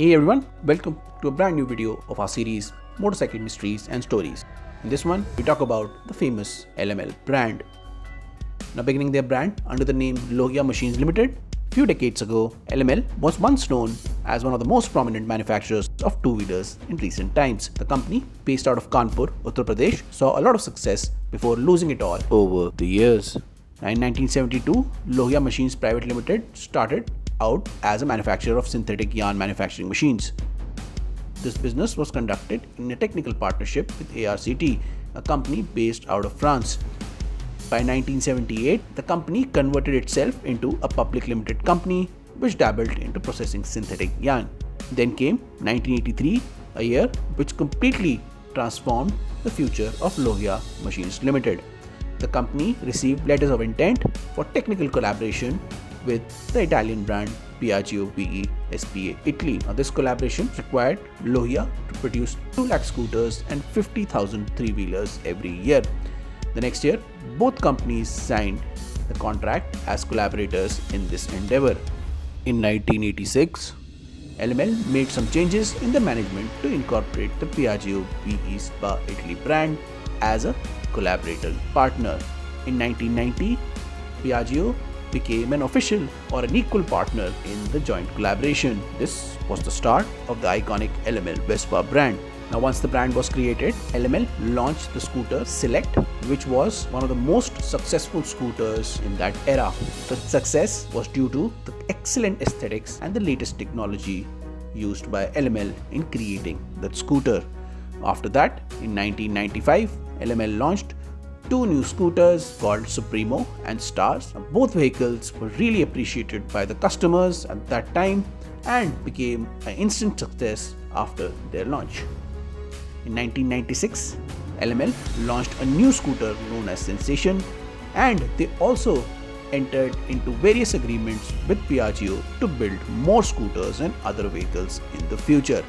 Hey everyone, welcome to a brand new video of our series Motorcycle Mysteries and Stories. In this one, we talk about the famous LML brand. Now beginning their brand under the name Lohia Machines Limited, few decades ago, LML was once known as one of the most prominent manufacturers of two-wheelers in recent times. The company, based out of Kanpur, Uttar Pradesh, saw a lot of success before losing it all over the years. In 1972, Lohia Machines Private Limited started out as a manufacturer of synthetic yarn manufacturing machines. This business was conducted in a technical partnership with ARCT, a company based out of France. By 1978, the company converted itself into a public limited company which dabbled into processing synthetic yarn. Then came 1983, a year which completely transformed the future of Lohia Machines Limited. The company received letters of intent for technical collaboration with the Italian brand Piaggio VE SPA Italy. Now, this collaboration required Lohia to produce 2 lakh scooters and 50,000 three-wheelers every year. The next year, both companies signed the contract as collaborators in this endeavor. In 1986, LML made some changes in the management to incorporate the Piaggio VE SPA Italy brand as a collaborator partner. In 1990, Piaggio became an official or an equal partner in the joint collaboration. This was the start of the iconic LML Vespa brand. Now once the brand was created, LML launched the scooter Select, which was one of the most successful scooters in that era. The success was due to the excellent aesthetics and the latest technology used by LML in creating that scooter. After that, in 1995, LML launched 2 new scooters called Supremo and Stars. Both vehicles were really appreciated by the customers at that time and became an instant success after their launch. In 1996, LML launched a new scooter known as Sensation, and they also entered into various agreements with Piaggio to build more scooters and other vehicles in the future.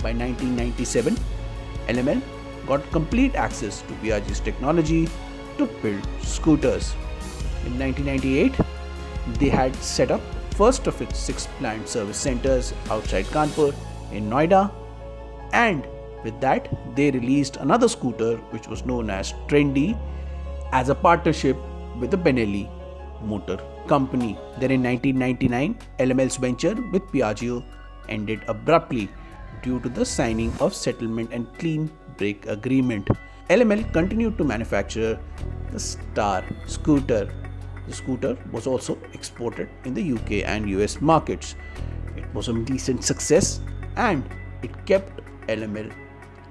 By 1997, LML got complete access to Piaggio's technology to build scooters. In 1998, they had set up first of its 6 planned service centers outside Kanpur in Noida, and with that they released another scooter which was known as Trendy as a partnership with the Benelli motor company. Then in 1999, LML's venture with Piaggio ended abruptly due to the signing of settlement and clean break agreement. LML continued to manufacture the Star scooter. The scooter was also exported in the UK and US markets. It was a decent success and it kept LML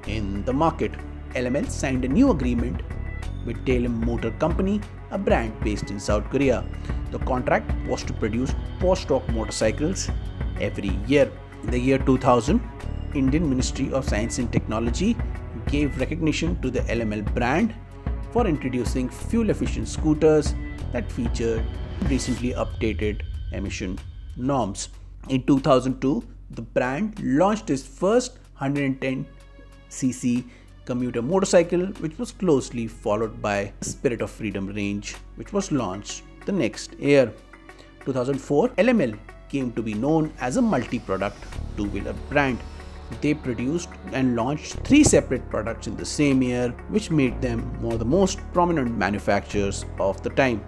in the market. LML signed a new agreement with Tailem Motor Company, a brand based in South Korea. The contract was to produce post-stock motorcycles every year. In the year 2000, Indian Ministry of Science and Technology gave recognition to the LML brand for introducing fuel-efficient scooters that featured recently updated emission norms. In 2002, the brand launched its first 110cc commuter motorcycle, which was closely followed by Spirit of Freedom range, which was launched the next year. 2004, LML came to be known as a multi-product two-wheeler brand. They produced and launched 3 separate products in the same year, which made them one of the most prominent manufacturers of the time.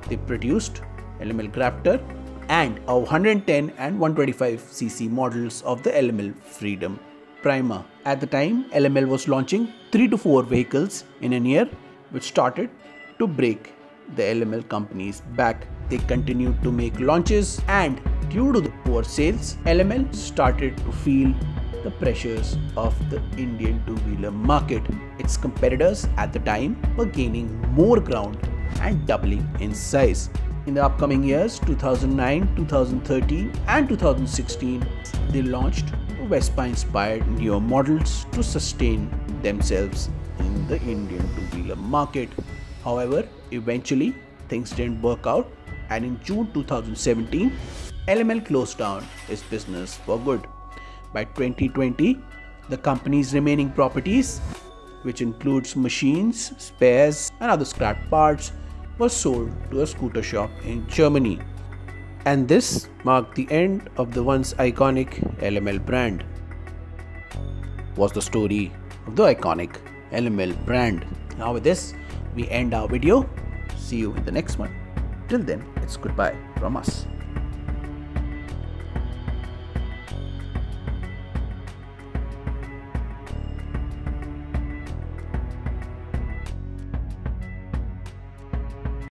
They produced LML Crafter and 110 and 125cc models of the LML Freedom Primer. At the time, LML was launching 3 to 4 vehicles in a year, which started to break the LML company's back. They continued to make launches, and due to the poor sales, LML started to feel the pressures of the Indian two-wheeler market. Its competitors at the time were gaining more ground and doubling in size. In the upcoming years, 2009, 2013 and 2016, they launched Vespa-inspired newer models to sustain themselves in the Indian two-wheeler market. However, eventually things didn't work out, and in June 2017, LML closed down its business for good. By 2020, the company's remaining properties, which includes machines, spares and other scrap parts, were sold to a scooter shop in Germany. And this marked the end of the once iconic LML brand. Was the story of the iconic LML brand. Now with this, we end our video. See you in the next one. Till then, it's goodbye from us.